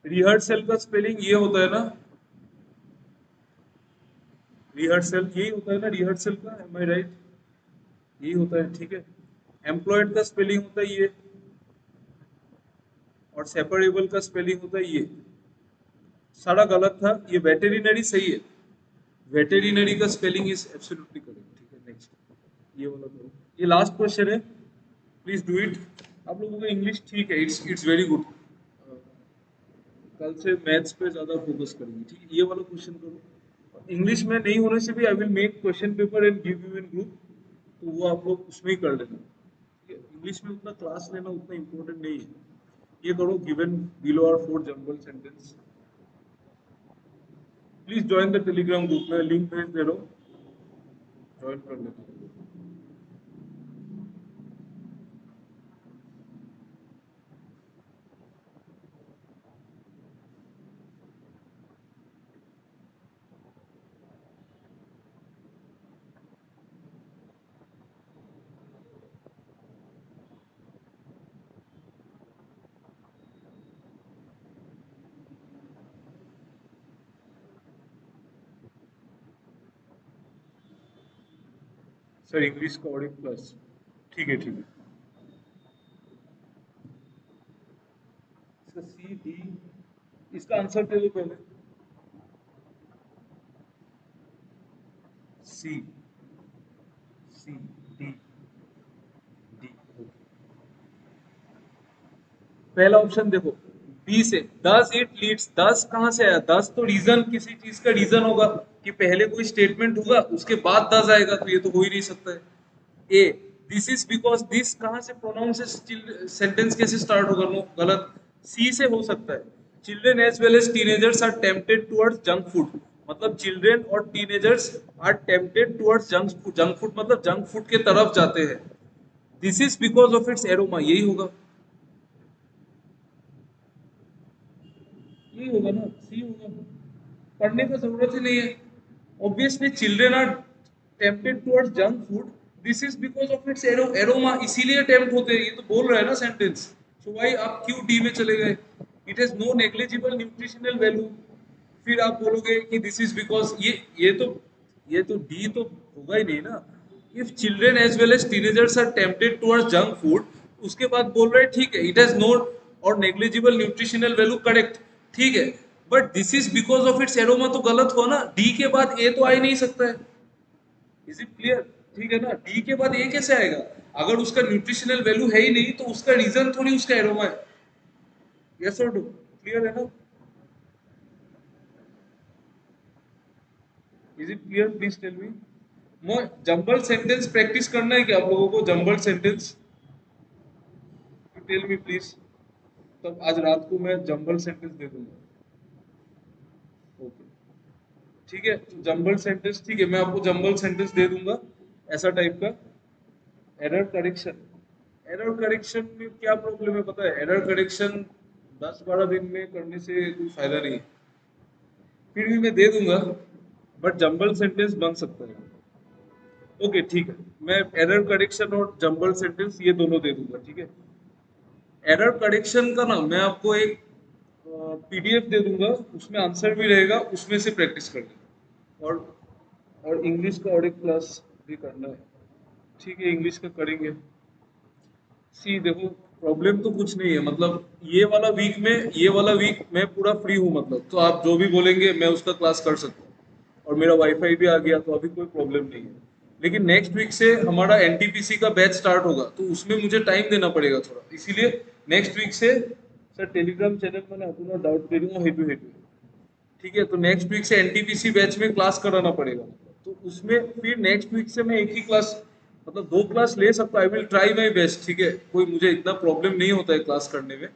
A: रिहर्सल का spelling ये होता है ना, रिहर्सल यही होता है ना, रिहर्सल का, एम आई राइट? यही होता है, ठीक है। एम्प्लॉयड का स्पेलिंग होता है ये, और सेपरेबल का स्पेलिंग होता है ये। सारा गलत था, ये वेटेरिनरी सही है। वेटेरिनरी का स्पेलिंग इज एब्सोल्युटली करेक्ट, ठीक है। नेक्स्ट ये वाला करो, ये लास्ट क्वेश्चन है, प्लीज डू इट। आप लोगों का इंग्लिश ठीक है, इट्स इट्स वेरी गुड। कल से मैथ्स पे ज्यादा फोकस करेंगे, ठीक है। ये वाला क्वेश्चन करो, इंग्लिश में नहीं होने से भी I will make question paper and give you in group, तो वो आप लोग उसमें ही कर लेना, ठीक है। इंग्लिश में उतना क्लास लेना उतना इम्पोर्टेंट नहीं है। ये करो, given below are 4 jumble sentence. Please join the Telegram group में, लिंक भेज दे रहा हूँ, ज्वाइन कर लेना। सर इंग्लिश का और एक प्लस, ठीक है ठीक है। इसका सी डी, इसका आंसर दे दो पहले। सी, सी डी, डी, पहला ऑप्शन देखो, बी से दस इट लीड्स, दस कहां से आया? दस तो रीजन, किसी चीज का रीजन होगा कि पहले कोई स्टेटमेंट होगा उसके बाद दस आएगा, तो ये तो हो ही नहीं सकता है। ए, दिस इज बिकॉज दिस कहां से प्रोनाउन से सेंटेंस कैसे स्टार्ट होगा? नो, गलत। सी से हो सकता है, children as well as teenagers are tempted towards junk food, मतलब चिल्ड्रेन और teenagers are tempted towards junk food, junk food मतलब जंक फूड के तरफ जाते हैं। This is because of its aroma, यही होगा, यही होगा ना, सी होगा। पढ़ने का जरूरत ही नहीं है। Obviously children are tempted towards junk food, this is because of its aroma, इसीलिए टेम्प्ट होते हैं, ये तो बोल रहा है ना सेंटेंस। सो भाई आप क्यों डी में चले गए? It has no negligible nutritional value, फिर आप बोलोगे कि दिस इज बिकॉज ये तो डी तो होगा ही नहीं ना। If children as well as teenagers are tempted towards junk food, उसके बाद बोल रहे हैं ठीक है, इट हैज नो और नेग्लिजिबल न्यूट्रिशनल वैल्यू, करेक्ट, ठीक है। But this is because of its aroma तो गलत हुआ ना, डी के बाद ए तो आ ही नहीं सकता है। Is it clear? ठीक है ना, डी के बाद ए कैसे आएगा? अगर उसका न्यूट्रिशनल वैल्यू है ही नहीं तो उसका रीजन थोड़ी उसका एरोमा है। यस और नो? क्लियर है ना? Is it clear? Please tell me. More jumble sentence practice करना है क्या आप लोगों को? Jumble sentence, tell me please. तब आज रात को मैं जंबल सेंटेंस दे दूंगा, ओके, ठीक है। तो जंबल सेंटेंस, ठीक है, मैं आपको जंबल सेंटेंस दे दूंगा ऐसा टाइप का। एरर करेक्शन, एरर करेक्शन में क्या प्रॉब्लम है पता है? एरर करेक्शन 10-12 दिन में करने से कोई फायदा नहीं है, फिर भी मैं दे दूंगा, बट जंबल सेंटेंस बन सकता है। ओके ठीक है, मैं एरर करेक्शन और जंबल सेंटेंस ये दोनों दे दूंगा, ठीक है। एरर करेक्शन का ना मैं आपको एक पीडीएफ दे दूंगा, उसमें आंसर भी रहेगा, उसमें से प्रैक्टिस कर लेना। और इंग्लिश का और एक क्लास भी करना है, ठीक है, इंग्लिश का करेंगे। सी देखो, प्रॉब्लम तो कुछ नहीं है, मतलब ये वाला वीक मैं पूरा फ्री हूँ, मतलब तो आप जो भी बोलेंगे मैं उसका क्लास कर सकता हूँ, और मेरा वाईफाई भी आ गया तो अभी कोई प्रॉब्लम नहीं है। लेकिन नेक्स्ट वीक से हमारा एनटीपीसी का बैच स्टार्ट होगा, तो उसमें मुझे टाइम देना पड़ेगा थोड़ा, इसीलिए नेक्स्ट वीक से सर टेलीग्राम चैनल में अपना डाउट दे दूंगा हेड टू हेड, ठीक है। तो नेक्स्ट वीक से एनटीपीसी बैच में क्लास कराना पड़ेगा, तो उसमें फिर नेक्स्ट वीक से मैं एक ही क्लास, मतलब 2 क्लास ले सकता हूँ, I will try my best, ठीक है। कोई मुझे इतना प्रॉब्लम नहीं होता है क्लास करने में।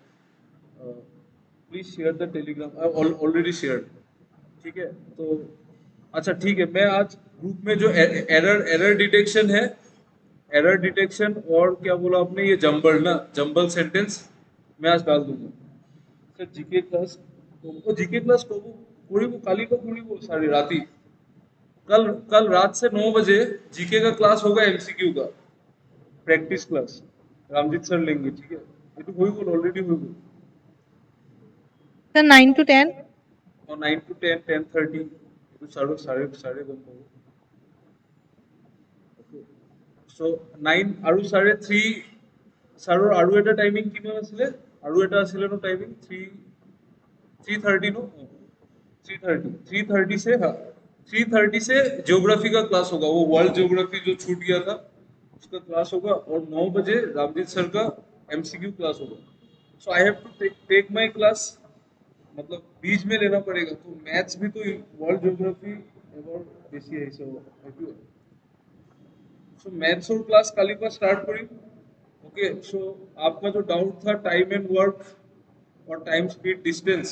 A: Please share the Telegram, already share, ठीक है। तो अच्छा ठीक है, मैं आज ग्रुप में जो एरर एरर डिटेक्शन है, एरर डिटेक्शन और क्या बोला आपने, ये जंबल ना, जंबल सेंटेंस मैं आज डाल दूंगा। Sir GK class, GK class को कुड़ी काली को कुड़ी को सारी राती, कल कल रात से 9 बजे जीके का क्लास होगा, एमसीक्यू का प्रैक्टिस क्लास, रामजीत सर लेंगे, ठीक है। ये तो हो गल ऑलरेडी हो गल।
C: স্যার 9 to 10
A: और 9 to 10, 10:30 तो साढ़े साढ़े साढ़े कम हो। सो 9 আৰু साढ़े 3 साढ़े আৰু এটা টাইমিং কিমান আছিলে? আৰু এটা আছিলে নো টাইমিং 3:30 नो 3:30 से, हाँ 3:30 से ज्योग्राफी का क्लास होगा, वो वर्ल्ड ज्योग्राफी जो छूट गया था उसका क्लास होगा। और 9 बजे रामजीत सर का एमसीक्यू क्लास होगा। So I have to take my class, मतलब बीच में लेना पड़ेगा। तो मैथ्स भी तो वर्ल्ड ज्योग्राफी अबाउट बेसी है सब। सो मैथ्स और क्लास काली का स्टार्ट करी। ओके, सो आपका जो डाउट था टाइम एंड वर्क और time speed distance,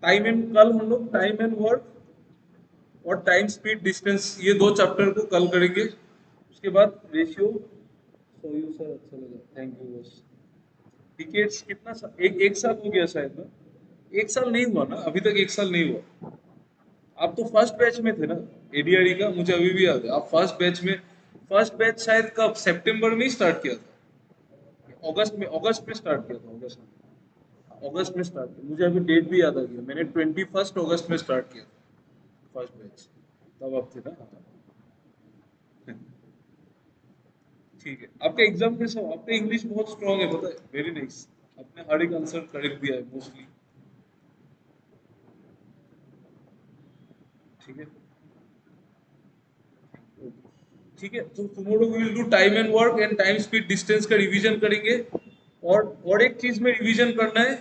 A: time and कल हम लोग टाइम एंड वर्क और टाइम स्पीड डिस्टेंस ये दो चैप्टर को कल करेंगे। उसके बाद रेशियो। सो यू सर, अच्छा लगा, थैंक यू बस। डिकेट्स कितना एक साल हो गया शायद ना? एक साल नहीं हुआ ना, अभी तक एक साल नहीं हुआ। आप तो फर्स्ट बैच में थे ना एडीआरई का, मुझे अभी भी याद है। आप फर्स्ट बैच शायद कब सितंबर में ही स्टार्ट किया था, अगस्त में स्टार्ट किया था, अगस्त में स्टार्ट किया। मुझे अभी डेट भी याद आ गया, मैंने 21 अगस्त में स्टार्ट किया था फर्स्ट बैच। तब आप थे ना? ठीक है। आपका एग्जाम कैसा हो? आपका इंग्लिश बहुत स्ट्रांग है, पता है, वेरी नाइस। आपने हर एक आंसर करेक्ट दिया है मोस्टली, ठीक है। ठीक है, तो tomorrow we will do time and work and time speed distance का रिवीजन करेंगे। और एक चीज में रिवीजन करना है,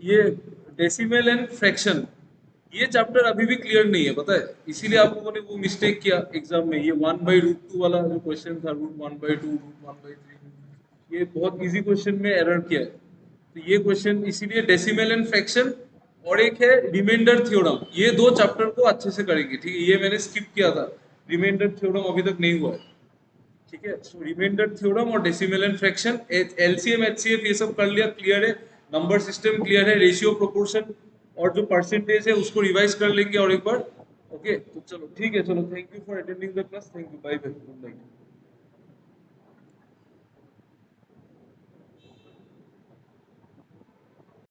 A: ये डेसिमल एंड फ्रैक्शन, ये चैप्टर अभी भी क्लियर नहीं है, पता है। इसीलिए आप लोगों ने वो मिस्टेक किया एग्जाम में, ये 1/√2 वाला जो क्वेश्चन था, √1/2 √1/3, ये बहुत इजी क्वेश्चन में एरर किया है। तो ये क्वेश्चन इसीलिए डेसिमल एंड फ्रैक्शन, और एक है रिमाइंडर थ्योरम, ये दो चैप्टर को अच्छे से करेंगे, ठीक है। ये मैंने स्किप किया था, रिमाइंडर थ्योरम अभी तक नहीं हुआ है, ठीक है। सो रिमाइंडर थ्योरम और decimal and fraction, LCM HCF ये सब कर लिया, क्लियर है। नंबर सिस्टम क्लियर है, रेशियो प्रोपोर्शन और जो परसेंटेज है उसको रिवाइज कर लेंगे और एक बार। ओके, तो चलो ठीक है, चलो thank you for attending the class, thank you, bye bye, good night.